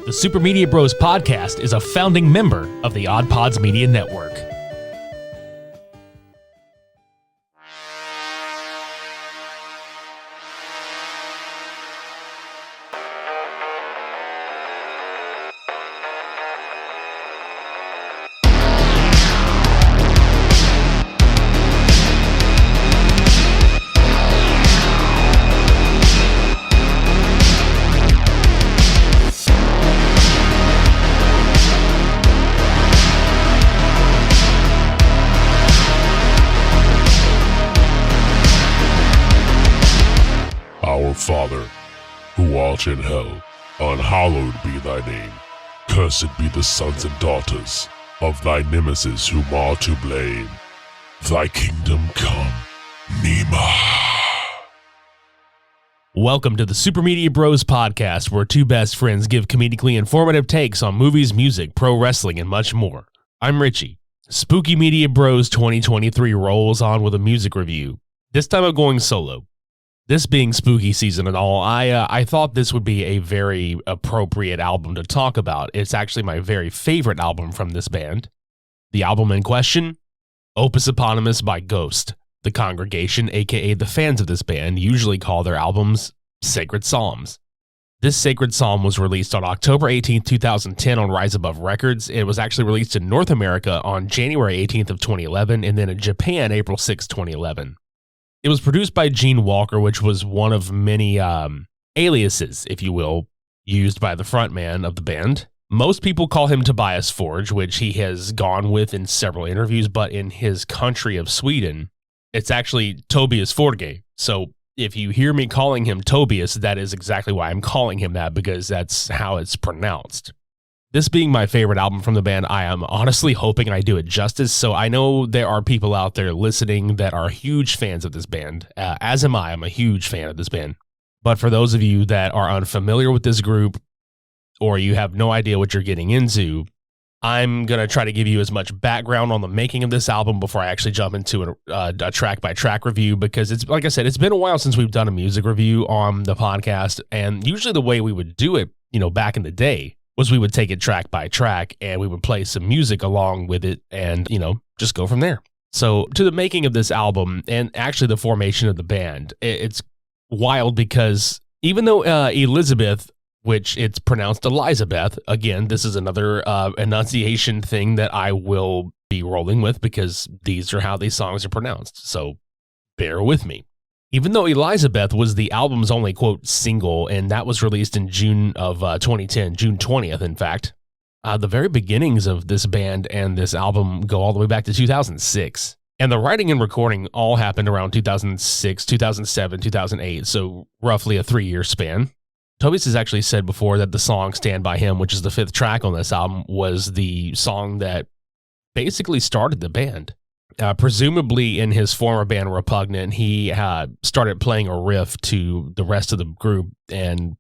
The Super Media Bros podcast is a founding member of the OddPods Media Network. Our Father, who art in hell, unhallowed be thy name. Cursed be the sons and daughters of thy nemesis whom are to blame. Thy kingdom come, Nema. Welcome to the Super Media Bros podcast, where two best friends give comedically informative takes on movies, music, pro wrestling, and much more. I'm Richie. Spooky Media Bros 2023 rolls on with a music review. This time I'm going solo. This being spooky season and all, I thought this would be a very appropriate album to talk about. It's actually my very favorite album from this band. The album in question, Opus Eponymous by Ghost. The congregation, aka the fans of this band, usually call their albums Sacred Psalms. This Sacred Psalm was released on October 18th, 2010 on Rise Above Records. It was actually released in North America on January 18th of 2011, and then in Japan, April 6, 2011. It was produced by Gene Walker, which was one of many aliases, if you will, used by the frontman of the band. Most people call him Tobias Forge, which he has gone with in several interviews, but in his country of Sweden, it's actually Tobias Forge. So if you hear me calling him Tobias, that is exactly why I'm calling him that, because that's how it's pronounced. This being my favorite album from the band, I am honestly hoping I do it justice. So I know there are people out there listening that are huge fans of this band. As am I. I'm a huge fan of this band. But for those of you that are unfamiliar with this group, or you have no idea what you're getting into, I'm going to try to give you as much background on the making of this album before I actually jump into a track-by-track review, because it's, like I said, it's been a while since we've done a music review on the podcast, and usually the way we would do it, back in the day, was we would take it track by track and we would play some music along with it and, just go from there. So to the making of this album and actually the formation of the band, it's wild because even though Elizabeth, which it's pronounced Elizabeth, again, this is another enunciation thing that I will be rolling with because these are how these songs are pronounced. So bear with me. Even though Elizabeth was the album's only, quote, single, and that was released in June of 2010, June 20th, in fact, the very beginnings of this band and this album go all the way back to 2006. And the writing and recording all happened around 2006, 2007, 2008, so roughly a 3-year span. Tobias has actually said before that the song Stand By Him, which is the 5th track on this album, was the song that basically started the band. Presumably in his former band Repugnant, he started playing a riff to the rest of the group and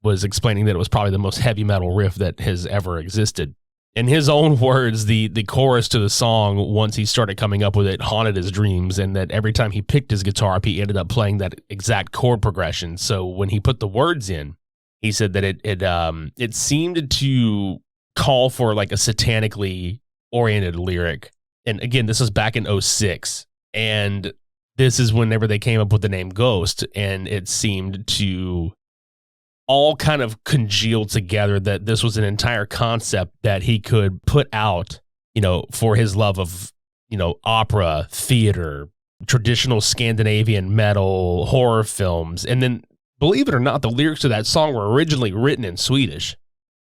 was explaining that it was probably the most heavy metal riff that has ever existed. In his own words, the chorus to the song, once he started coming up with it, haunted his dreams, and that every time he picked his guitar up, he ended up playing that exact chord progression. So when he put the words in, he said that it seemed to call for like a satanically oriented lyric. And again, this was back in 2006, and this is whenever they came up with the name Ghost, and it seemed to all kind of congeal together that this was an entire concept that he could put out, for his love of, opera, theater, traditional Scandinavian metal, horror films. And then, believe it or not, the lyrics to that song were originally written in Swedish.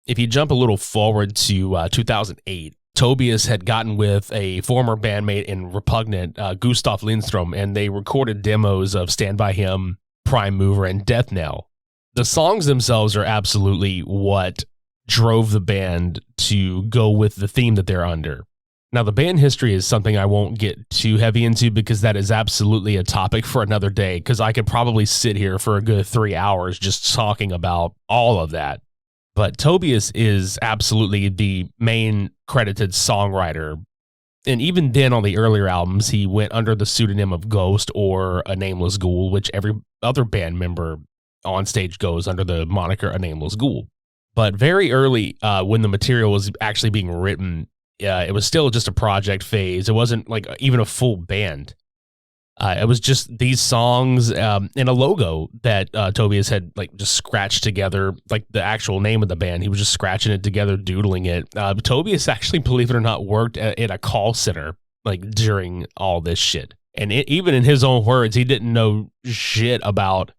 If you jump a little forward to 2008, Tobias had gotten with a former bandmate in Repugnant, Gustav Lindstrom, and they recorded demos of Stand By Him, Prime Mover, and Death Knell. The songs themselves are absolutely what drove the band to go with the theme that they're under. Now, the band history is something I won't get too heavy into because that is absolutely a topic for another day, because I could probably sit here for a good 3 hours just talking about all of that. But Tobias is absolutely the main credited songwriter. And even then on the earlier albums, he went under the pseudonym of Ghost or A Nameless Ghoul, which every other band member on stage goes under the moniker A Nameless Ghoul. But very early, when the material was actually being written, it was still just a project phase. It wasn't like even a full band. It was just these songs and a logo that Tobias had like just scratched together, like the actual name of the band. He was just scratching it together, doodling it. Tobias actually, believe it or not, worked at a call center like during all this shit. And even in his own words, he didn't know shit about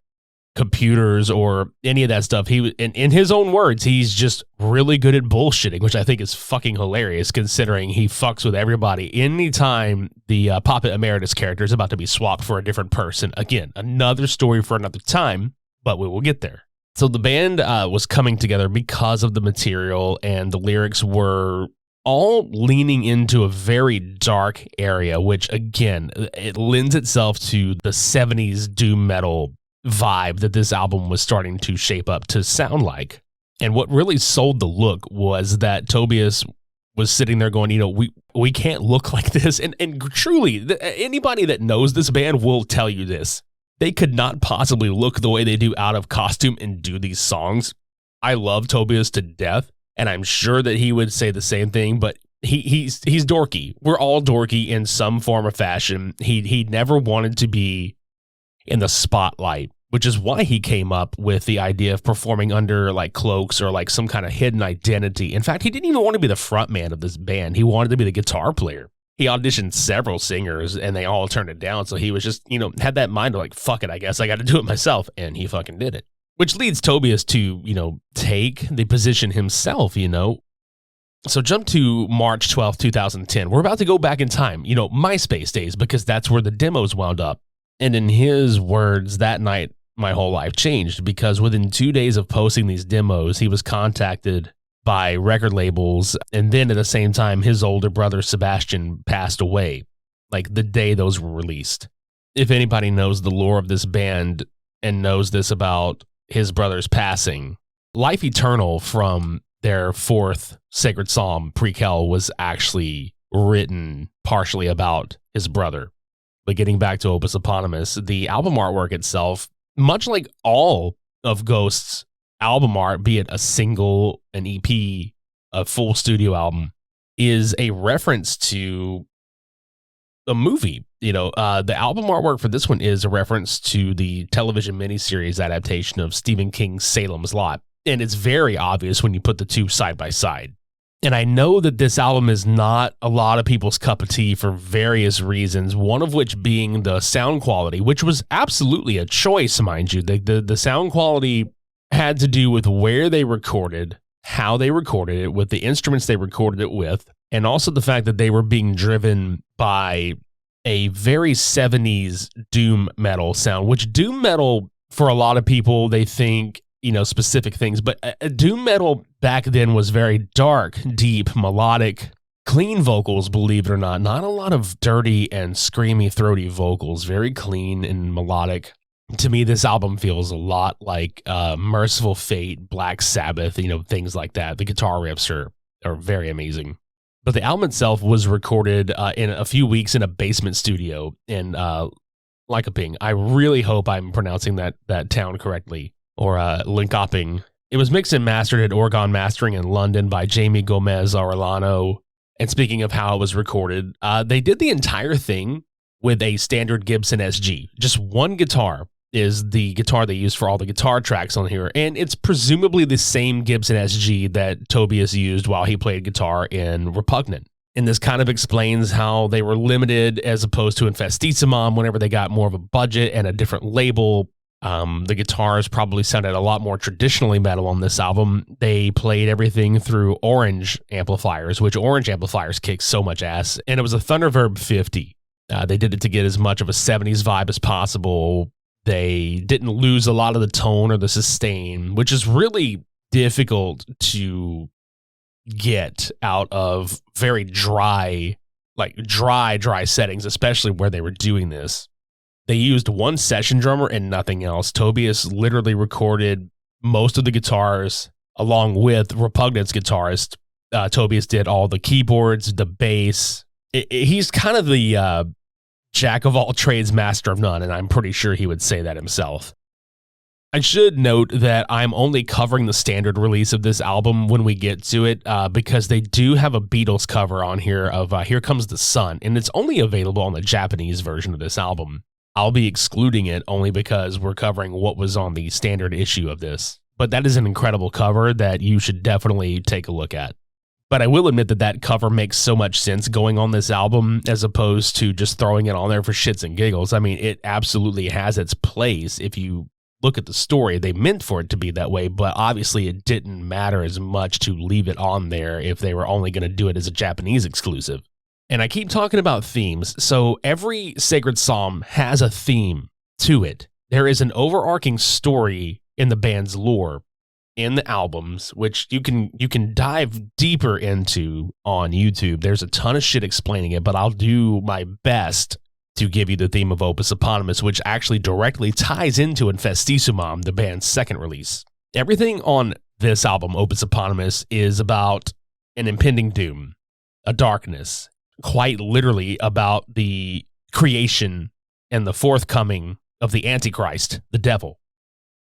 computers or any of that stuff. He, in his own words, he's just really good at bullshitting, which I think is fucking hilarious considering he fucks with everybody. Anytime the Puppet Emeritus character is about to be swapped for a different person. Again, another story for another time, but we will get there. So the band was coming together because of the material, and the lyrics were all leaning into a very dark area, which again, it lends itself to the 70s doom metal vibe that this album was starting to shape up to sound like. And what really sold the look was that Tobias was sitting there going, you know, we can't look like this. And truly, anybody that knows this band will tell you this. They could not possibly look the way they do out of costume and do these songs. I love Tobias to death, and I'm sure that he would say the same thing, but he's dorky. We're all dorky in some form or fashion. He never wanted to be in the spotlight, which is why he came up with the idea of performing under like cloaks or like some kind of hidden identity. In fact, he didn't even want to be the front man of this band. He wanted to be the guitar player. He auditioned several singers and they all turned it down. So he was just, you know, had that mind of like, fuck it, I guess I got to do it myself. And he fucking did it, which leads Tobias to, you know, take the position himself, you know. So jump to March 12th, 2010. We're about to go back in time, you know, MySpace days, because that's where the demos wound up. And in his words, that night, my whole life changed, because within 2 days of posting these demos, he was contacted by record labels. And then at the same time, his older brother, Sebastian, passed away, like the day those were released. If anybody knows the lore of this band and knows this about his brother's passing, Life Eternal from their fourth Sacred Psalm, Prequel, was actually written partially about his brother. But getting back to Opus Eponymous, the album artwork itself, much like all of Ghost's album art, be it a single, an EP, a full studio album, is a reference to a movie. You know, the album artwork for this one is a reference to the television miniseries adaptation of Stephen King's Salem's Lot. And it's very obvious when you put the two side by side. And I know that this album is not a lot of people's cup of tea for various reasons, one of which being the sound quality, which was absolutely a choice, mind you. The sound quality had to do with where they recorded, how they recorded it, with the instruments they recorded it with, and also the fact that they were being driven by a very 70s doom metal sound, which doom metal, for a lot of people, they think, you know, specific things, but doom metal back then was very dark, deep, melodic, clean vocals, believe it or not. Not a lot of dirty and screamy, throaty vocals, very clean and melodic. To me, this album feels a lot like Merciful Fate, Black Sabbath, you know, things like that. The guitar riffs are very amazing. But the album itself was recorded in a few weeks in a basement studio in Lyköping. I really hope I'm pronouncing that town correctly. Or Linköping. It was mixed and mastered at Organ Mastering in London by Jamie Gomez Arellano. And speaking of how it was recorded, they did the entire thing with a standard Gibson SG. Just one guitar is the guitar they used for all the guitar tracks on here. And it's presumably the same Gibson SG that Tobias used while he played guitar in Repugnant. And this kind of explains how they were limited as opposed to Infestissimum whenever they got more of a budget and a different label. The guitars probably sounded a lot more traditionally metal on this album. They played everything through Orange amplifiers, which Orange amplifiers kick so much ass. And it was a Thunderverb 50. They did it to get as much of a 70s vibe as possible. They didn't lose a lot of the tone or the sustain, which is really difficult to get out of very dry settings, especially where they were doing this. They used one session drummer and nothing else. Tobias literally recorded most of the guitars along with Repugnant's guitarist. Tobias did all the keyboards, the bass. He's kind of the jack of all trades, master of none, and I'm pretty sure he would say that himself. I should note that I'm only covering the standard release of this album when we get to it, because they do have a Beatles cover on here of Here Comes the Sun, and it's only available on the Japanese version of this album. I'll be excluding it only because we're covering what was on the standard issue of this. But that is an incredible cover that you should definitely take a look at. But I will admit that that cover makes so much sense going on this album as opposed to just throwing it on there for shits and giggles. I mean, it absolutely has its place if you look at the story. They meant for it to be that way, but obviously it didn't matter as much to leave it on there if they were only going to do it as a Japanese exclusive. And I keep talking about themes, so every sacred psalm has a theme to it. There is an overarching story in the band's lore in the albums, which you can dive deeper into on YouTube. There's a ton of shit explaining it, but I'll do my best to give you the theme of Opus Eponymous, which actually directly ties into Infestissumam, the band's second release. Everything on this album, Opus Eponymous, is about an impending doom, a darkness, quite literally about the creation and the forthcoming of the Antichrist, the devil.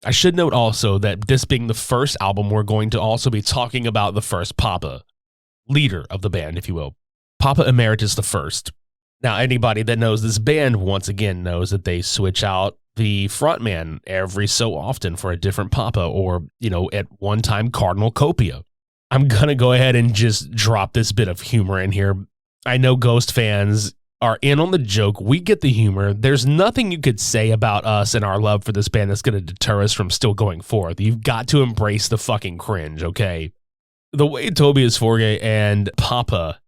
I should note also that this being the first album, we're going to also be talking about the first Papa, leader of the band, if you will. Papa Emeritus the First. Now, anybody that knows this band, once again, knows that they switch out the frontman every so often for a different Papa, or, at one time, Cardinal Copia. I'm going to go ahead and just drop this bit of humor in here. I know Ghost fans are in on the joke. We get the humor. There's nothing you could say about us and our love for this band that's going to deter us from still going forth. You've got to embrace the fucking cringe, okay? The way Tobias Forge and Papa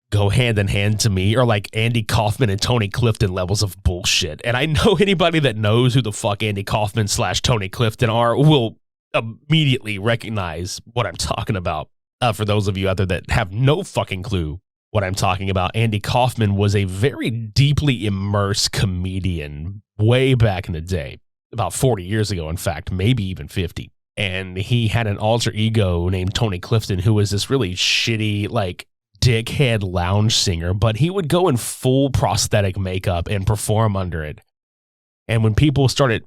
go hand in hand to me are like Andy Kaufman and Tony Clifton levels of bullshit. And I know anybody that knows who the fuck Andy Kaufman / Tony Clifton are will immediately recognize what I'm talking about. For those of you out there that have no fucking clue what I'm talking about, Andy Kaufman was a very deeply immersed comedian way back in the day, about 40 years ago, in fact, maybe even 50. And he had an alter ego named Tony Clifton, who was this really shitty, dickhead lounge singer, but he would go in full prosthetic makeup and perform under it. And when people started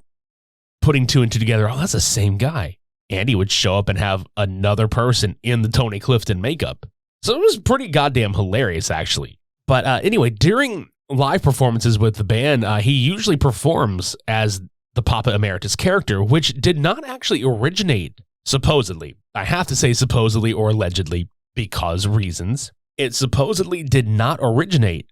putting two and two together, oh, that's the same guy, Andy would show up and have another person in the Tony Clifton makeup. So it was pretty goddamn hilarious, actually. But anyway, during live performances with the band, he usually performs as the Papa Emeritus character, which did not actually originate, supposedly. I have to say supposedly or allegedly because reasons. It supposedly did not originate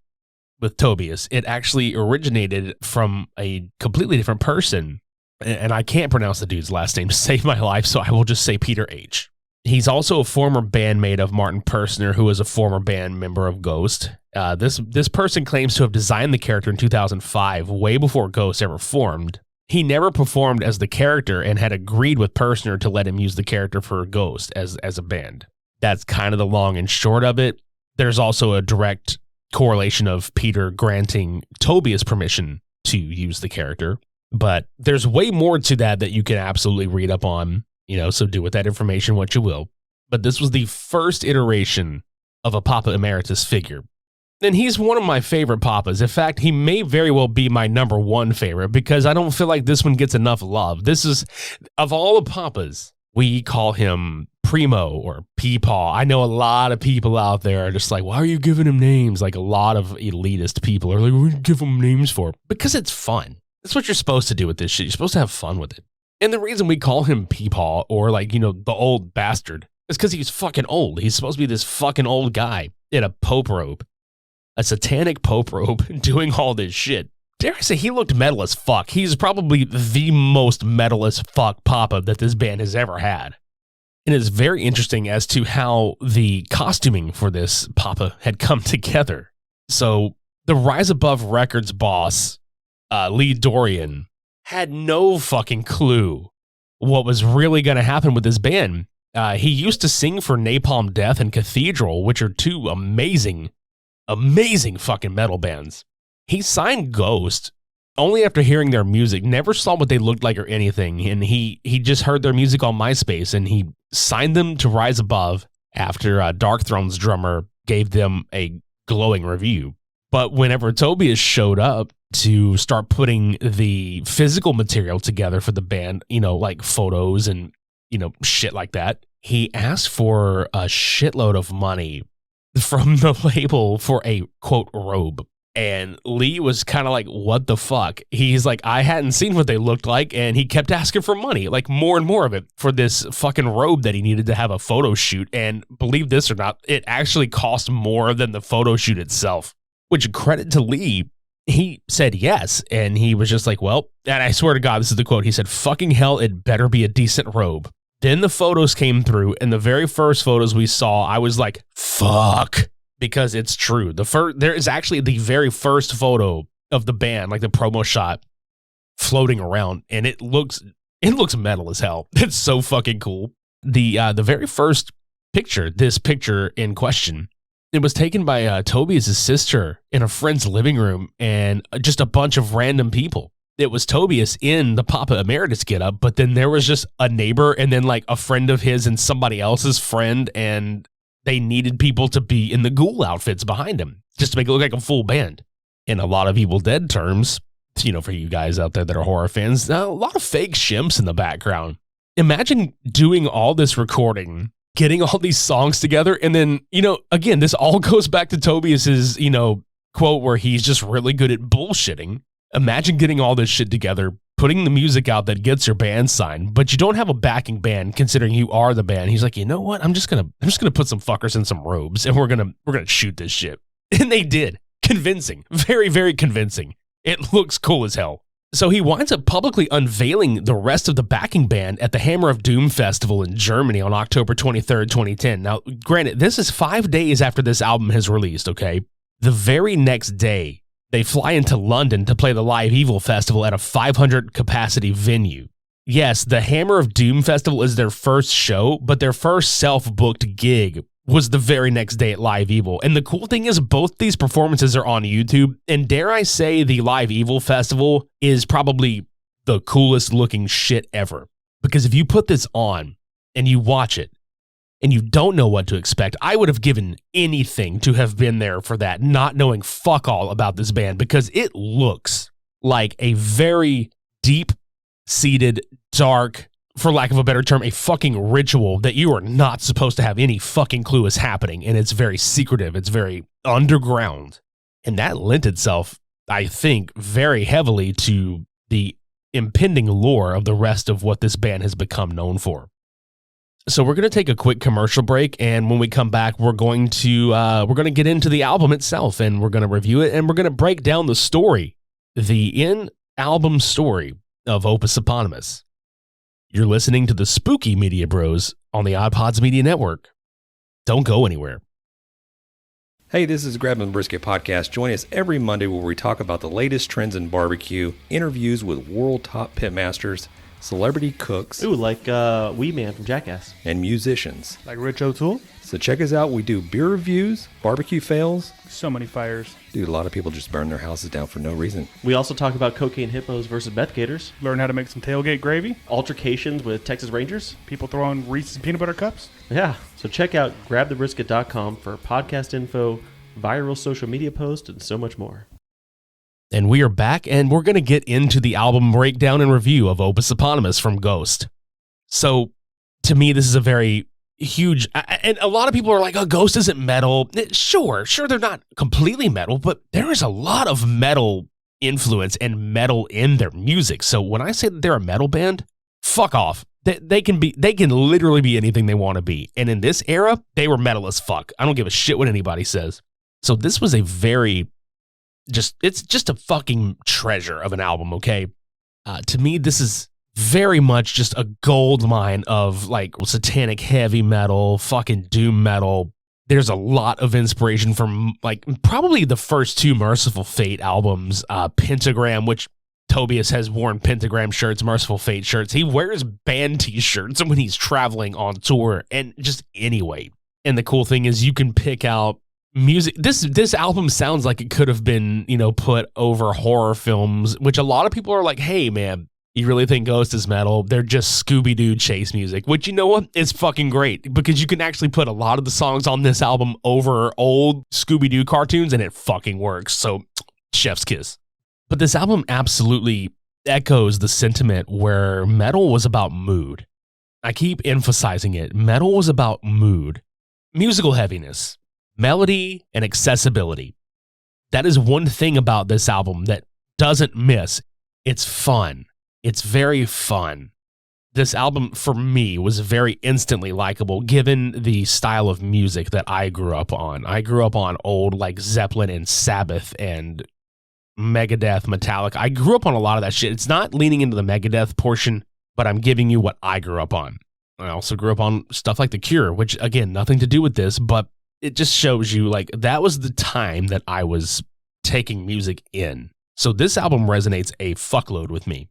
with Tobias. It actually originated from a completely different person. And I can't pronounce the dude's last name to save my life, so I will just say Peter H. He's also a former bandmate of Martin Persner, who is a former band member of Ghost. This person claims to have designed the character in 2005, way before Ghost ever formed. He never performed as the character and had agreed with Persner to let him use the character for Ghost as a band. That's kind of the long and short of it. There's also a direct correlation of Peter granting Tobias permission to use the character. But there's way more to that you can absolutely read up on, so do with that information what you will. But this was the first iteration of a Papa Emeritus figure. And he's one of my favorite Papas. In fact, he may very well be my number one favorite because I don't feel like this one gets enough love. This is, of all the Papas, we call him Primo or Peepaw. I know a lot of people out there are just like, why are you giving him names? Like a lot of elitist people are like, what do you give him names for? Because it's fun. That's what you're supposed to do with this shit. You're supposed to have fun with it. And the reason we call him Peepaw or the old bastard is because he's fucking old. He's supposed to be this fucking old guy in a pope robe, a satanic pope robe doing all this shit. Dare I say he looked metal as fuck. He's probably the most metal as fuck Papa that this band has ever had. And it's very interesting as to how the costuming for this Papa had come together. So the Rise Above Records boss, Lee Dorian, had no fucking clue what was really going to happen with this band. He used to sing for Napalm Death and Cathedral, which are two amazing fucking metal bands. He signed Ghost only after hearing their music, never saw what they looked like or anything, and he just heard their music on MySpace, and he signed them to Rise Above after Dark Throne's drummer gave them a glowing review. But whenever Tobias showed up to start putting the physical material together for the band, like photos and, shit like that, he asked for a shitload of money from the label for a, quote, robe. And Lee was kind of like, what the fuck? He's like, I hadn't seen what they looked like, and he kept asking for money, like more and more of it, for this fucking robe that he needed to have a photo shoot. And believe this or not, it actually cost more than the photo shoot itself, which, credit to Lee, he said yes. And he was just like, well, and I swear to God, this is the quote. He said, fucking hell, it better be a decent robe. Then the photos came through, and the very first photos we saw, I was like, fuck. Because it's true. There is actually the very first photo of the band, like the promo shot, floating around, and it looks metal as hell. It's so fucking cool. The very first picture, this picture in question, it was taken by Tobias' sister in a friend's living room, and just a bunch of random people. It was Tobias in the Papa Emeritus getup, but then there was just a neighbor, and then like a friend of his and somebody else's friend, and they needed people to be in the ghoul outfits behind him just to make it look like a full band. In a lot of Evil Dead terms, for you guys out there that are horror fans, a lot of fake shimps in the background. Imagine doing all this recording, getting all these songs together, and then, again, this all goes back to Tobias's, quote where he's just really good at bullshitting. Imagine getting all this shit together, putting the music out that gets your band signed, but you don't have a backing band considering you are the band. He's like, you know what? I'm just gonna put some fuckers in some robes and we're gonna shoot this shit. And they did. Convincing. Very, very convincing. It looks cool as hell. So he winds up publicly unveiling the rest of the backing band at the Hammer of Doom Festival in Germany on October 23rd, 2010. Now, granted, this is 5 days after this album has released, okay? The very next day, they fly into London to play the Live Evil Festival at a 500 capacity venue. Yes, the Hammer of Doom Festival is their first show, but their first self-booked gig was the very next day at Live Evil. And the cool thing is both these performances are on YouTube, and dare I say the Live Evil Festival is probably the coolest looking shit ever. Because if you put this on and you watch it, and you don't know what to expect, I would have given anything to have been there for that, not knowing fuck all about this band, because it looks like a very deep-seated, dark, for lack of a better term, a fucking ritual that you are not supposed to have any fucking clue is happening, and it's very secretive, it's very underground. And that lent itself, I think, very heavily to the impending lore of the rest of what this band has become known for. So we're going to take a quick commercial break, and when we come back, we're going to get into the album itself, and we're going to review it, and we're going to break down the story, the in-album story of Opus Eponymous. You're listening to the Spooky Media Bros on the OddPods Media Network. Don't go anywhere. Hey, this is Grab and Brisket Podcast. Join us every Monday where we talk about the latest trends in barbecue, interviews with world top pitmasters, celebrity cooks, like Wee Man from Jackass, and musicians. Like Rich O'Toole? So check us out. We do beer reviews, barbecue fails. So many fires. Dude, a lot of people just burn their houses down for no reason. We also talk about cocaine hippos versus meth gators, Learn how to make some tailgate gravy. altercations with Texas Rangers. People throwing Reese's peanut butter cups. Yeah, so check out grabthebrisket.com for podcast info, viral social media posts, and so much more. And we are back, and we're going to get into the album breakdown and review of Opus Eponymous from Ghost. So, to me, this is a very huge, and a lot of people are like, oh, Ghost isn't metal. Sure, they're not completely metal, but there is a lot of metal influence and metal in their music. So when I say that they're a metal band, fuck off. They can literally be anything they want to be. And in this era, they were metal as fuck. I don't give a shit what anybody says. So this was a very... it's just a fucking treasure of an album, okay? To me, this is very much just a gold mine of like satanic heavy metal, fucking doom metal. There's a lot of inspiration from like probably the first two Merciful Fate albums, Pentagram, which Tobias has worn Pentagram shirts, Merciful Fate shirts. He wears band t-shirts when he's traveling on tour and just anyway. And the cool thing is you can pick out music. This album sounds like it could have been, put over horror films, which a lot of people are like, hey man, You really think Ghost is metal? They're just Scooby-Doo chase music, which, you know what? It's fucking great because you can actually put a lot of the songs on this album over old Scooby-Doo cartoons and it fucking works. So, chef's kiss. But this album absolutely echoes the sentiment where metal was about mood. I keep emphasizing it. Metal was about mood, musical heaviness, melody, and accessibility. That is one thing about this album that doesn't miss. It's fun. It's very fun. This album, for me, was very instantly likable given the style of music that I grew up on. I grew up on old, like, Zeppelin and Sabbath and Megadeth, Metallica. I grew up on a lot of that shit. It's not leaning into the Megadeth portion, but I'm giving you what I grew up on. I also grew up on stuff like The Cure, which, again, nothing to do with this, but it just shows you, like, that was the time that I was taking music in. So this album resonates a fuckload with me.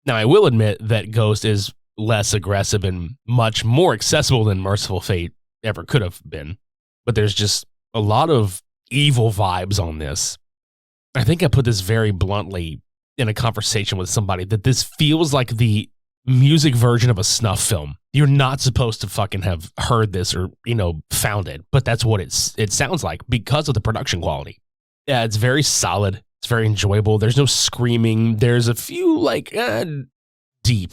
Now, I will admit that Ghost is less aggressive and much more accessible than Merciful Fate ever could have been, but there's just a lot of evil vibes on this. I think I put this very bluntly in a conversation with somebody that this feels like the music version of a snuff film. You're not supposed to fucking have heard this or, found it, but that's what it sounds like because of the production quality. Yeah, it's very solid. It's very enjoyable. There's no screaming. There's a few deep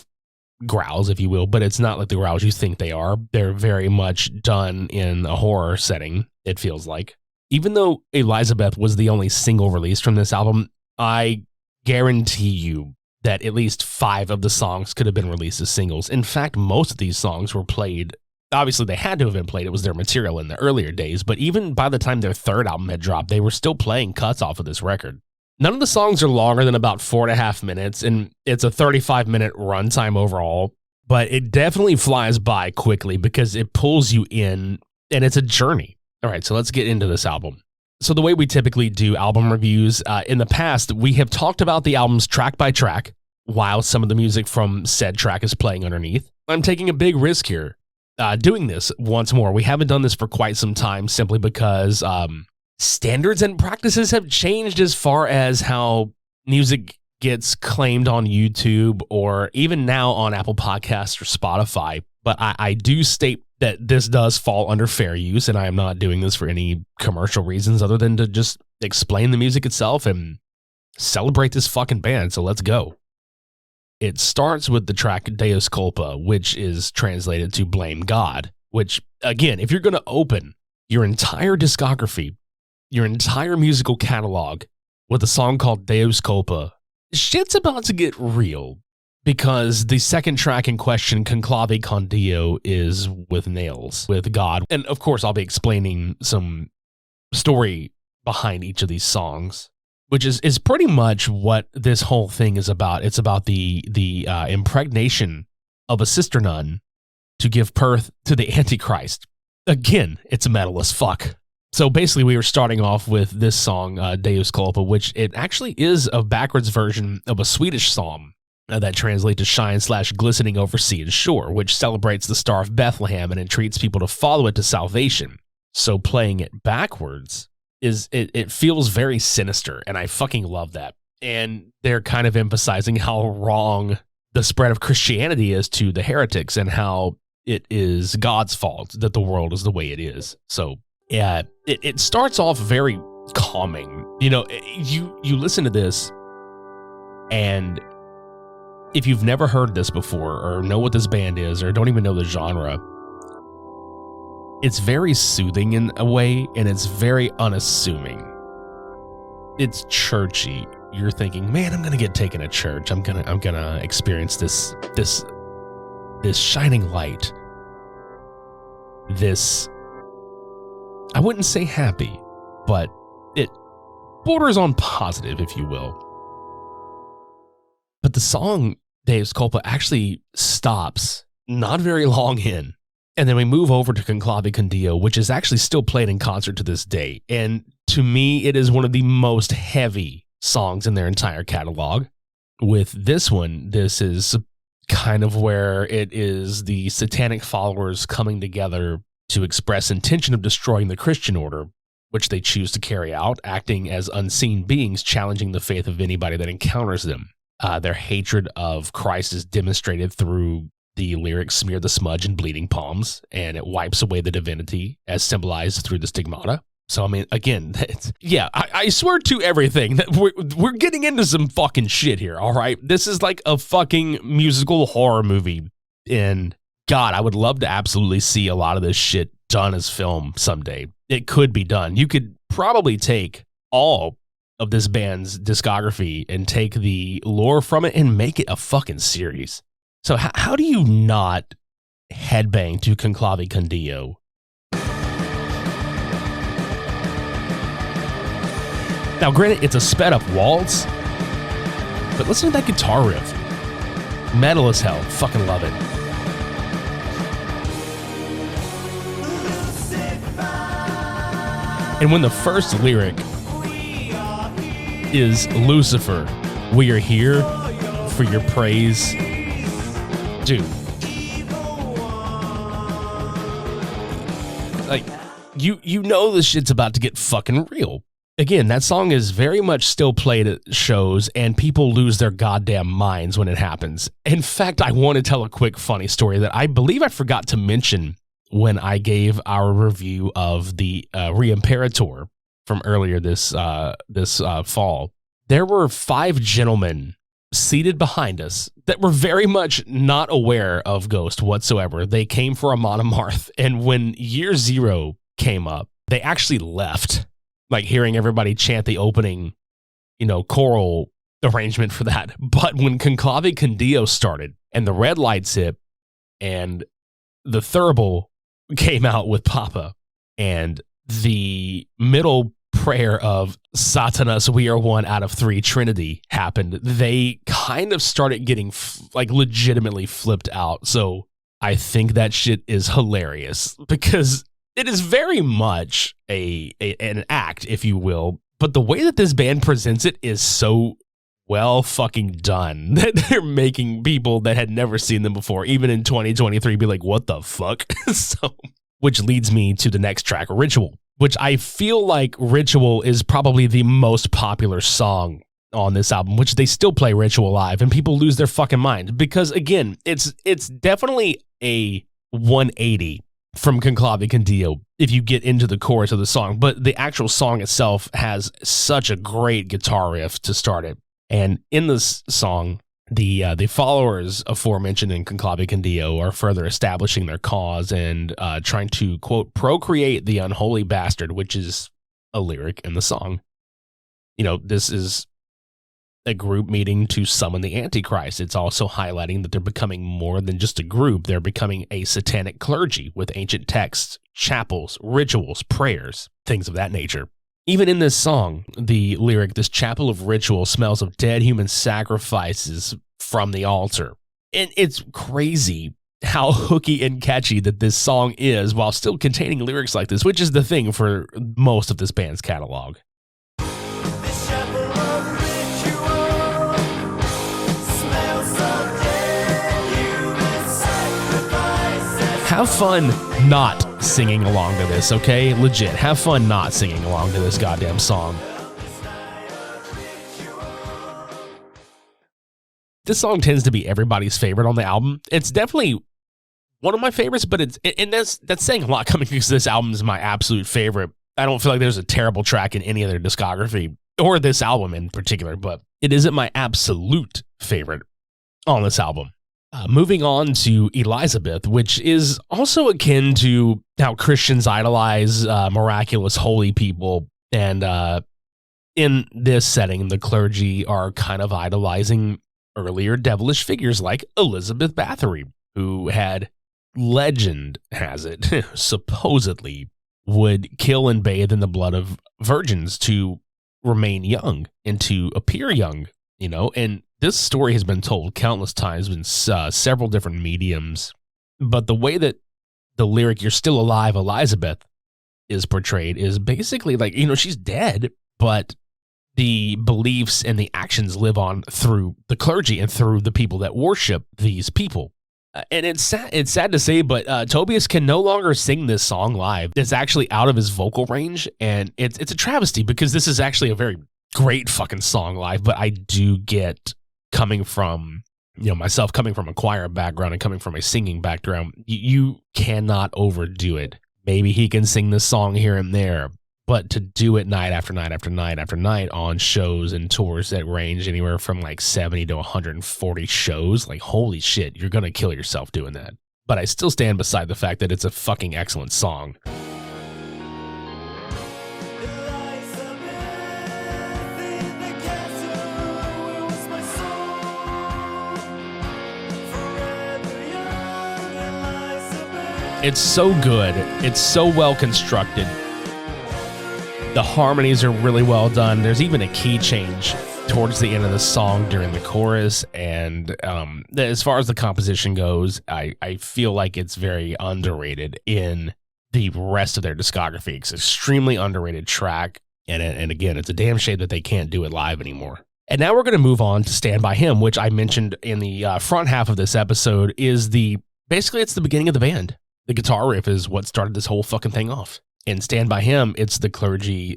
growls, if you will, but it's not like the growls you think they are. They're very much done in a horror setting, it feels like. Even though Elizabeth was the only single released from this album, I guarantee you that at least 5 of the songs could have been released as singles. In fact, most of these songs were played. Obviously, they had to have been played. It was their material in the earlier days, but even by the time their third album had dropped, they were still playing cuts off of this record. None of the songs are longer than about 4.5 minutes, and it's a 35-minute runtime overall, but it definitely flies by quickly because it pulls you in, and it's a journey. All right, so let's get into this album. So the way we typically do album reviews, in the past, we have talked about the albums track by track, while some of the music from said track is playing underneath. I'm taking a big risk here, doing this once more. We haven't done this for quite some time simply because standards and practices have changed as far as how music gets claimed on YouTube or even now on Apple Podcasts or Spotify. But I do state that this does fall under fair use, and I am not doing this for any commercial reasons other than to just explain the music itself and celebrate this fucking band. So let's go. It starts with the track Deus Culpa, which is translated to Blame God, which, again, if you're going to open your entire discography, your entire musical catalog with a song called Deus Culpa, shit's about to get real because the second track in question, Conclave con Dio, is with nails, with God. And of course, I'll be explaining some story behind each of these songs, which is pretty much what this whole thing is about. It's about the impregnation of a sister nun to give birth to the Antichrist. Again, it's metal as fuck. So basically, we were starting off with this song, Deus Culpa, which it actually is a backwards version of a Swedish psalm that translates to shine/glistening over sea and shore, which celebrates the Star of Bethlehem and entreats people to follow it to salvation. So playing it backwards, it feels very sinister, and I fucking love that. And they're kind of emphasizing how wrong the spread of Christianity is to the heretics and how it is God's fault that the world is the way it is. So yeah, it starts off very calming. You listen to this, and if you've never heard this before or know what this band is or don't even know the genre, it's very soothing in a way, and it's very unassuming. It's churchy. You're thinking, man, I'm gonna get taken to church. I'm gonna experience this shining light. This, I wouldn't say happy, but it borders on positive, if you will. But the song Deus Culpa actually stops not very long in. And then we move over to Conclave con Dio, which is actually still played in concert to this day. And to me, it is one of the most heavy songs in their entire catalog. With this one, this is kind of where it is the satanic followers coming together to express intention of destroying the Christian order, which they choose to carry out, acting as unseen beings, challenging the faith of anybody that encounters them. Their hatred of Christ is demonstrated through the lyrics, smear the smudge and bleeding palms, and it wipes away the divinity as symbolized through the stigmata. So, I mean, again, I swear to everything that we're getting into some fucking shit here, all right? This is like a fucking musical horror movie, and God, I would love to absolutely see a lot of this shit done as film someday. It could be done. You could probably take all of this band's discography and take the lore from it and make it a fucking series. So how do you not headbang to Conclave Condio? Now, granted, it's a sped up waltz, but listen to that guitar riff. Metal as hell. Fucking love it. And when the first lyric is Lucifer, we are here for your praise. Dude. Like, you know this shit's about to get fucking real. Again, that song is very much still played at shows, and people lose their goddamn minds when it happens. In fact, I want to tell a quick funny story that I believe I forgot to mention when I gave our review of the Re-Imperator from earlier this fall. There were 5 gentlemen seated behind us that were very much not aware of Ghost whatsoever. They came for Amon Amarth, and when Year Zero came up, they actually left, like hearing everybody chant the opening, choral arrangement for that. But when Conclave Condio started, and the red lights hit, and the thurible came out with Papa, and the middle prayer of Satanas, we are one out of 3 Trinity happened, they kind of started getting legitimately flipped out. So I think that shit is hilarious because it is very much an act, if you will, but the way that this band presents it is so well fucking done that they're making people that had never seen them before, even in 2023, be like, what the fuck? So, which leads me to the next track, Ritual, which I feel like Ritual is probably the most popular song on this album, which they still play Ritual live, and people lose their fucking mind because, again, it's definitely a 180 from Conclave Condio if you get into the chorus of the song, but the actual song itself has such a great guitar riff to start it. And in this song, the followers aforementioned in Conclave Condio are further establishing their cause and trying to, quote, procreate the unholy bastard, which is a lyric in the song. This is a group meeting to summon the Antichrist. It's also highlighting that they're becoming more than just a group. They're becoming a satanic clergy with ancient texts, chapels, rituals, prayers, things of that nature. Even in this song, the lyric, this chapel of ritual smells of dead human sacrifices from the altar. And it's crazy how hooky and catchy that this song is while still containing lyrics like this, which is the thing for most of this band's catalog. Have fun not singing along to this, okay? Legit. Have fun not singing along to this goddamn song. This song tends to be everybody's favorite on the album. It's definitely one of my favorites, but that's saying a lot coming because this album is my absolute favorite. I don't feel like there's a terrible track in any of their discography, or this album in particular, but it isn't my absolute favorite on this album. Moving on to Elizabeth, which is also akin to how Christians idolize miraculous holy people. And in this setting, the clergy are kind of idolizing earlier devilish figures like Elizabeth Bathory, who had, legend has it, supposedly would kill and bathe in the blood of virgins to remain young and to appear young, and this story has been told countless times in several different mediums, but the way that the lyric, "You're still alive, Elizabeth," is portrayed is basically like, she's dead, but the beliefs and the actions live on through the clergy and through the people that worship these people. And it's sad to say, but Tobias can no longer sing this song live. It's actually out of his vocal range, and it's a travesty because this is actually a very great fucking song live, but I do get coming from, myself coming from a choir background and coming from a singing background, you cannot overdo it. Maybe he can sing this song here and there, but to do it night after night after night after night on shows and tours that range anywhere from like 70 to 140 shows, like, holy shit, you're going to kill yourself doing that. But I still stand beside the fact that it's a fucking excellent song. It's so good. It's so well constructed. The harmonies are really well done. There's even a key change towards the end of the song during the chorus. And as far as the composition goes, I feel like it's very underrated in the rest of their discography. It's an extremely underrated track. And again, it's a damn shame that they can't do it live anymore. And now we're going to move on to Stand By Him, which I mentioned in the front half of this episode is basically it's the beginning of the band. The guitar riff is what started this whole fucking thing off. In Stand By Him, it's the clergy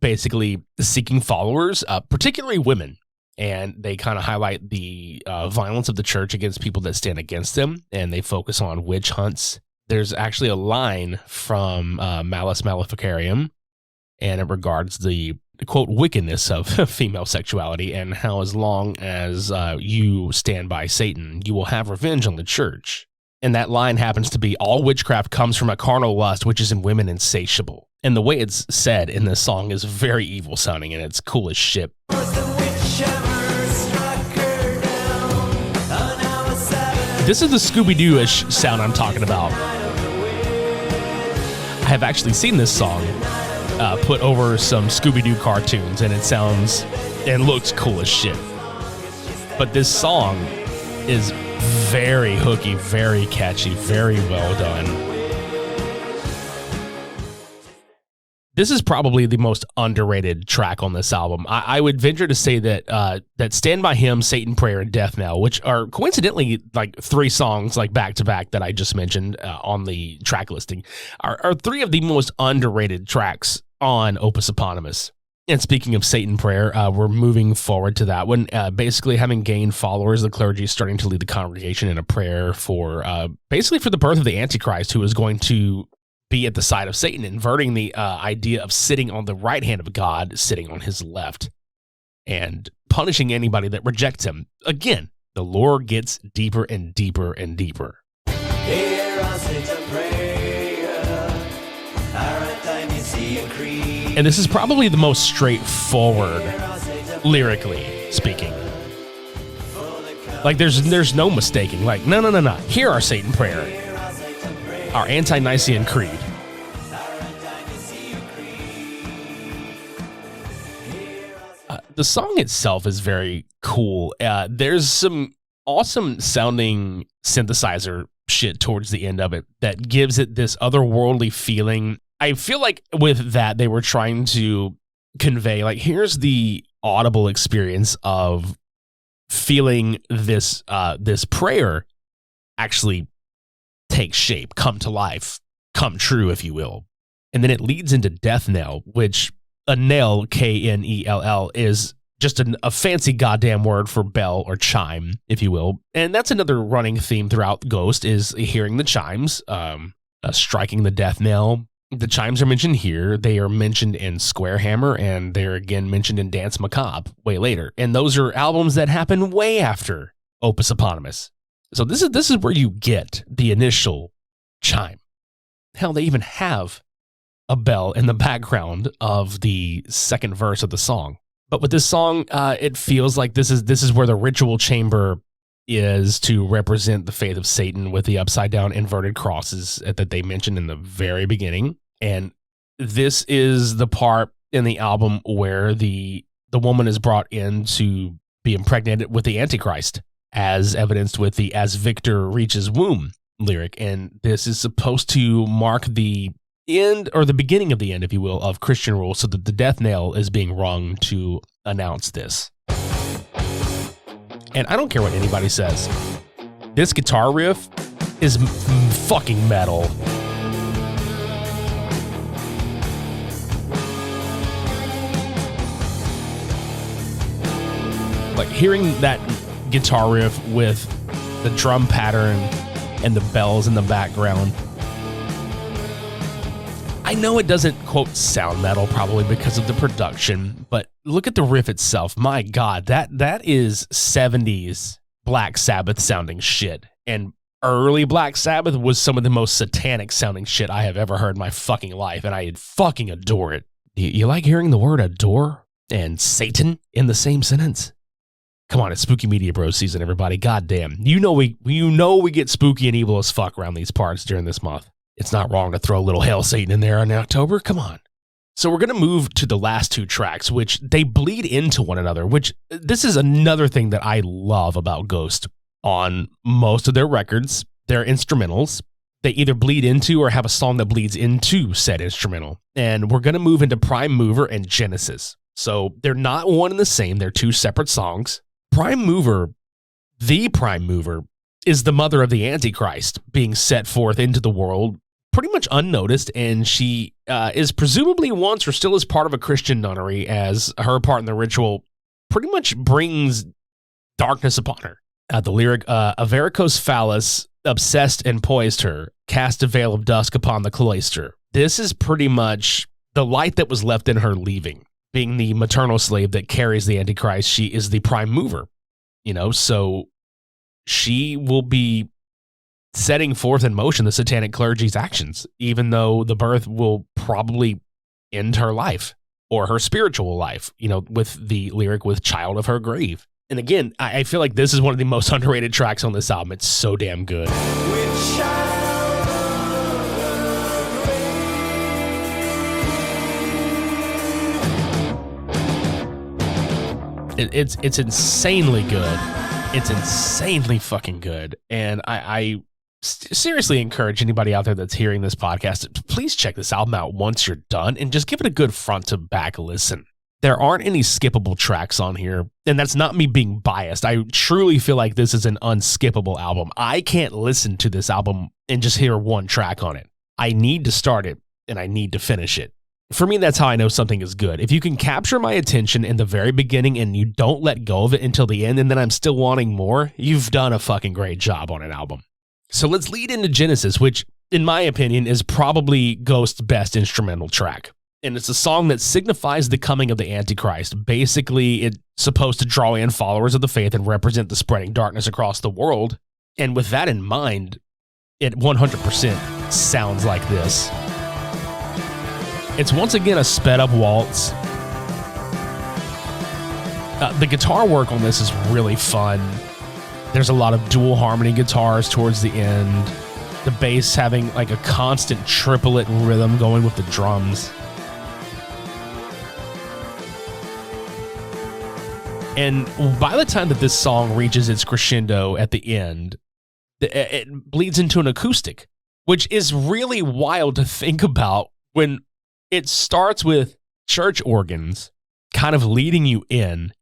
basically seeking followers, particularly women. And they kind of highlight the violence of the church against people that stand against them. And they focus on witch hunts. There's actually a line from Malleus Maleficarum, and it regards the quote, wickedness of female sexuality and how as long as you stand by Satan, you will have revenge on the church. And that line happens to be, all witchcraft comes from a carnal lust, which is in women insatiable. And the way it's said in this song is very evil sounding, and it's cool as shit. This is the Scooby-Doo-ish sound I'm talking about. I have actually seen this song put over some Scooby-Doo cartoons, and it sounds and looks cool as shit. But this song is very hooky, very catchy, very well done. This is probably the most underrated track on this album. I would venture to say that that Stand By Him, Satan Prayer, and Death Knell, which are coincidentally like 3 songs like back to back that I just mentioned on the track listing, are 3 of the most underrated tracks on Opus Eponymous. And speaking of Satan Prayer, we're moving forward to that one. Basically, having gained followers, the clergy is starting to lead the congregation in a prayer for basically for the birth of the Antichrist, who is going to be at the side of Satan, inverting the idea of sitting on the right hand of God, sitting on his left, and punishing anybody that rejects him. Again, the lore gets deeper and deeper and deeper. Hear us to prayer, our anti-Nicene creed. And this is probably the most straightforward, lyrically speaking. Like, there's no mistaking. Like, no. Hear our Satan prayer, our anti-Nicene creed. The song itself is very cool. There's some awesome sounding synthesizer shit towards the end of it that gives it this otherworldly feeling. I feel like with that, they were trying to convey, like, here's the audible experience of feeling this prayer actually take shape, come to life, come true, if you will. And then it leads into Death Knell, which a knell, Knell, is just a fancy goddamn word for bell or chime, if you will. And that's another running theme throughout Ghost, is hearing the chimes, striking the death knell. The chimes are mentioned here. They are mentioned in Square Hammer, and they're again mentioned in Dance Macabre way later. And those are albums that happen way after Opus Eponymous. So this is where you get the initial chime. Hell, they even have a bell in the background of the second verse of the song. But with this song, it feels like this is where the ritual chamber is to represent the faith of Satan, with the upside down inverted crosses that they mentioned in the very beginning. And this is the part in the album where the woman is brought in to be impregnated with the Antichrist, as evidenced with the "As Victor Reaches Womb" lyric. And this is supposed to mark the end, or the beginning of the end, if you will, of Christian rule, so that the death knell is being rung to announce this. And I don't care what anybody says, this guitar riff is fucking metal. Like, hearing that guitar riff with the drum pattern and the bells in the background. I know it doesn't, quote, sound metal probably because of the production, but look at the riff itself. My God, that is 70s Black Sabbath sounding shit. And early Black Sabbath was some of the most satanic sounding shit I have ever heard in my fucking life, and I fucking adore it. You like hearing the word adore and Satan in the same sentence? Come on, it's Spooky Media Bros season, everybody. Goddamn. You know we get spooky and evil as fuck around these parts during this month. It's not wrong to throw a little Hail Satan in there in October. Come on. So we're going to move to the last two tracks, which they bleed into one another, which this is another thing that I love about Ghost. On most of their records, their instrumentals, they either bleed into or have a song that bleeds into said instrumental. And we're going to move into Prime Mover and Genesis. So they're not one and the same. They're two separate songs. Prime Mover, the Prime Mover, is the mother of the Antichrist being set forth into the world pretty much unnoticed, and she is presumably once or still is part of a Christian nunnery, as her part in the ritual pretty much brings darkness upon her. The lyric, a varicose phallus obsessed and poised her, cast a veil of dusk upon the cloister. This is pretty much the light that was left in her leaving. Being the maternal slave that carries the Antichrist, she is the prime mover. So she will be setting forth in motion the satanic clergy's actions, even though the birth will probably end her life or her spiritual life, with the lyric with child of her grave. And again, I feel like this is one of the most underrated tracks on this album. It's so damn good. It's insanely good. It's insanely fucking good. And I seriously encourage anybody out there that's hearing this podcast to please check this album out once you're done and just give it a good front to back listen. There aren't any skippable tracks on here, and that's not me being biased. I truly feel like this is an unskippable album. I can't listen to this album and just hear one track on it. I need to start it, and I need to finish it. For me, that's how I know something is good. If you can capture my attention in the very beginning and you don't let go of it until the end, and then I'm still wanting more, you've done a fucking great job on an album. So let's lead into Genesis, which, in my opinion, is probably Ghost's best instrumental track. And it's a song that signifies the coming of the Antichrist. Basically, it's supposed to draw in followers of the faith and represent the spreading darkness across the world. And with that in mind, it 100% sounds like this. It's once again a sped-up waltz. The guitar work on this is really fun. There's a lot of dual harmony guitars towards the end. The bass having like a constant triplet rhythm going with the drums. And by the time that this song reaches its crescendo at the end, it bleeds into an acoustic, which is really wild to think about when it starts with church organs kind of leading you in,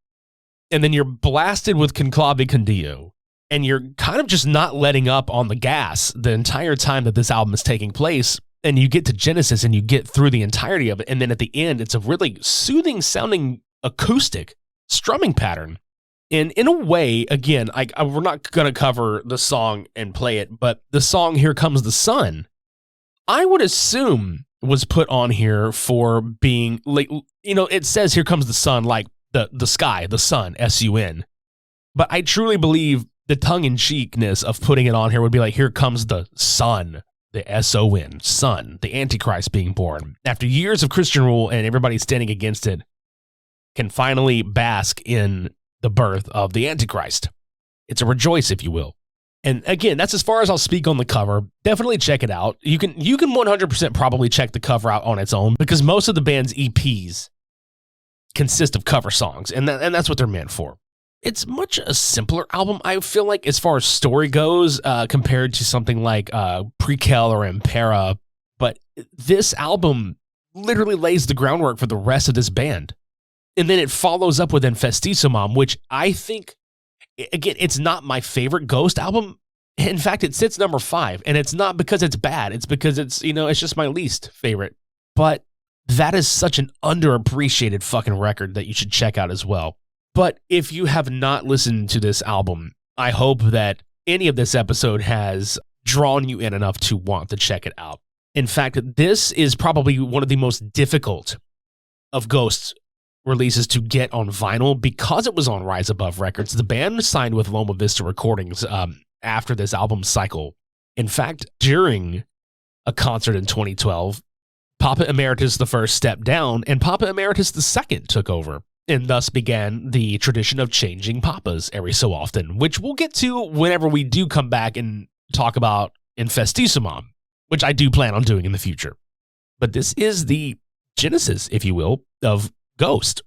and then you're blasted with Conclave Condio, and you're kind of just not letting up on the gas the entire time that this album is taking place, and you get to Genesis and you get through the entirety of it, and then at the end, it's a really soothing sounding acoustic strumming pattern. And in a way, again, we're not going to cover the song and play it, but the song Here Comes the Sun, I would assume was put on here for being, like, it says Here Comes the Sun, like the sky, the sun, S-U-N. But I truly believe the tongue-in-cheekness of putting it on here would be like, here comes the sun, the S-O-N, sun, the Antichrist being born. After years of Christian rule and everybody standing against it, can finally bask in the birth of the Antichrist. It's a rejoice, if you will. And again, that's as far as I'll speak on the cover. Definitely check it out. You can 100% probably check the cover out on its own, because most of the band's EPs consist of cover songs, and that's what they're meant for. It's much a simpler album, I feel like, as far as story goes, compared to something like Prequel or Impera. But this album literally lays the groundwork for the rest of this band. And then it follows up with Infestissimum, which I think, again, it's not my favorite Ghost album. In fact, it sits number 5, and it's not because it's bad. It's because it's just my least favorite. But that is such an underappreciated fucking record that you should check out as well. But if you have not listened to this album, I hope that any of this episode has drawn you in enough to want to check it out. In fact, this is probably one of the most difficult of Ghost's releases to get on vinyl because it was on Rise Above Records. The band signed with Loma Vista Recordings after this album cycle. In fact, during a concert in 2012, Papa Emeritus I stepped down and Papa Emeritus II took over, and thus began the tradition of changing papas every so often, which we'll get to whenever we do come back and talk about Infestissimum, which I do plan on doing in the future. But this is the genesis, if you will, of Ghost.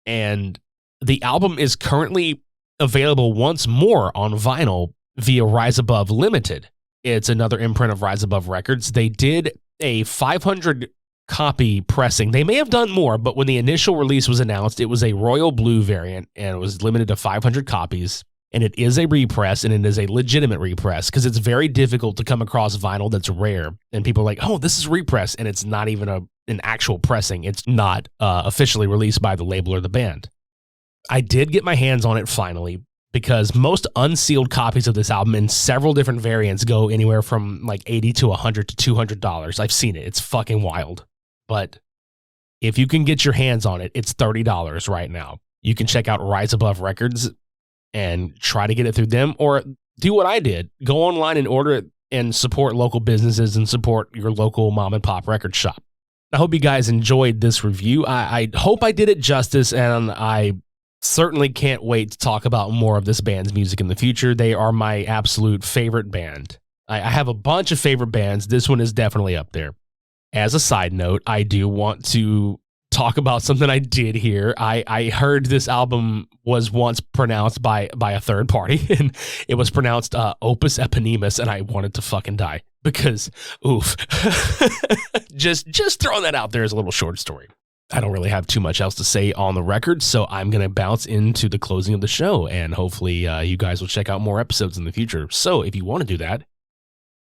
And the album is currently available once more on vinyl via Rise Above Limited. It's another imprint of Rise Above Records. They did a 500 copy pressing. They may have done more, but when the initial release was announced, it was a royal blue variant and it was limited to 500 copies. And it is a repress, and it is a legitimate repress because it's very difficult to come across vinyl that's rare. And people are like, oh, this is repress, and it's not even an actual pressing. It's not officially released by the label or the band. I did get my hands on it finally because most unsealed copies of this album in several different variants go anywhere from like $80 to $100 to $200. I've seen it. It's fucking wild. But if you can get your hands on it, it's $30 right now. You can check out Rise Above Records and try to get it through them, or do what I did. Go online and order it and support local businesses and support your local mom and pop record shop. I hope you guys enjoyed this review. I hope I did it justice, and I certainly can't wait to talk about more of this band's music in the future. They are my absolute favorite band. I have a bunch of favorite bands. This one is definitely up there. As a side note, I do want to talk about something I did here. I heard this album was once pronounced by a third party, and it was pronounced Opus Eponymous, and I wanted to fucking die because, oof. just throwing that out there as a little short story. I don't really have too much else to say on the record, so I'm going to bounce into the closing of the show, and hopefully you guys will check out more episodes in the future. So if you want to do that,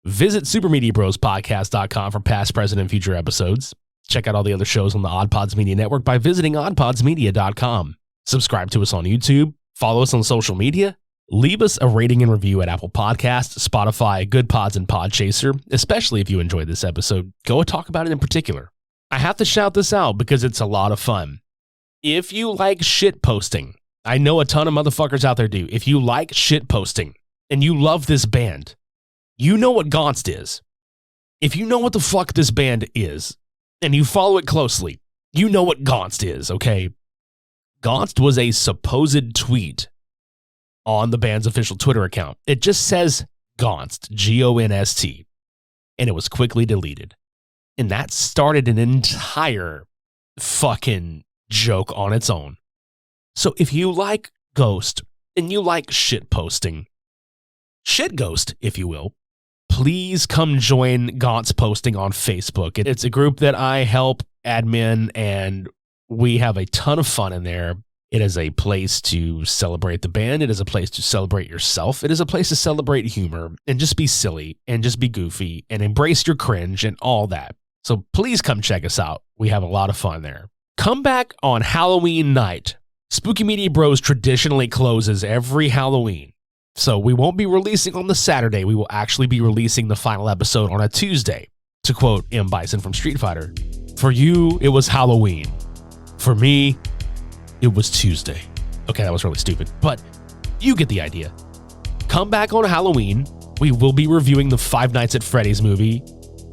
visit supermediabrospodcast.com for past, present, and future episodes. Check out all the other shows on the OddPods Media Network by visiting oddpodsmedia.com. Subscribe to us on YouTube. Follow us on social media. Leave us a rating and review at Apple Podcasts, Spotify, Good Pods, and Podchaser, especially if you enjoyed this episode. Go and talk about it in particular. I have to shout this out because it's a lot of fun. If you like shit posting, I know a ton of motherfuckers out there do. If you like shit posting and you love this band, you know what Gonst is. If you know what the fuck this band is, and you follow it closely, you know what Gonst is, okay? Gonst was a supposed tweet on the band's official Twitter account. It just says Gonst, Gonst, and it was quickly deleted. And that started an entire fucking joke on its own. So if you like Ghost and you like shit posting, shit Ghost, if you will, please come join Gonst Posting on Facebook. It's a group that I help admin, and we have a ton of fun in there. It is a place to celebrate the band. It is a place to celebrate yourself. It is a place to celebrate humor and just be silly and just be goofy and embrace your cringe and all that. So please come check us out. We have a lot of fun there. Come back on Halloween night. Spooky Media Bros traditionally closes every Halloween. So we won't be releasing on the Saturday. We will actually be releasing the final episode on a Tuesday. To quote M. Bison from Street Fighter, for you, it was Halloween. For me, it was Tuesday. Okay, that was really stupid, but you get the idea. Come back on Halloween. We will be reviewing the Five Nights at Freddy's movie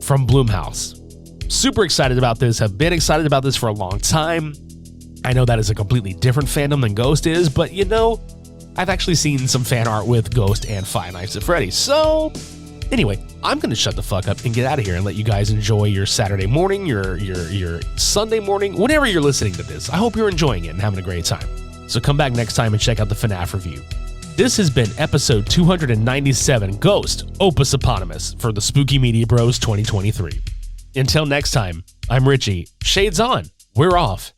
from Blumhouse. Super excited about this. Have been excited about this for a long time. I know that is a completely different fandom than Ghost is, but you know, I've actually seen some fan art with Ghost and Five Nights at Freddy's. So anyway, I'm going to shut the fuck up and get out of here and let you guys enjoy your Saturday morning, your Sunday morning, whenever you're listening to this. I hope you're enjoying it and having a great time. So come back next time and check out the FNAF review. This has been episode 297, Ghost Opus Eponymous, for the Spooky Media Bros 2023. Until next time, I'm Richie. Shades on. We're off.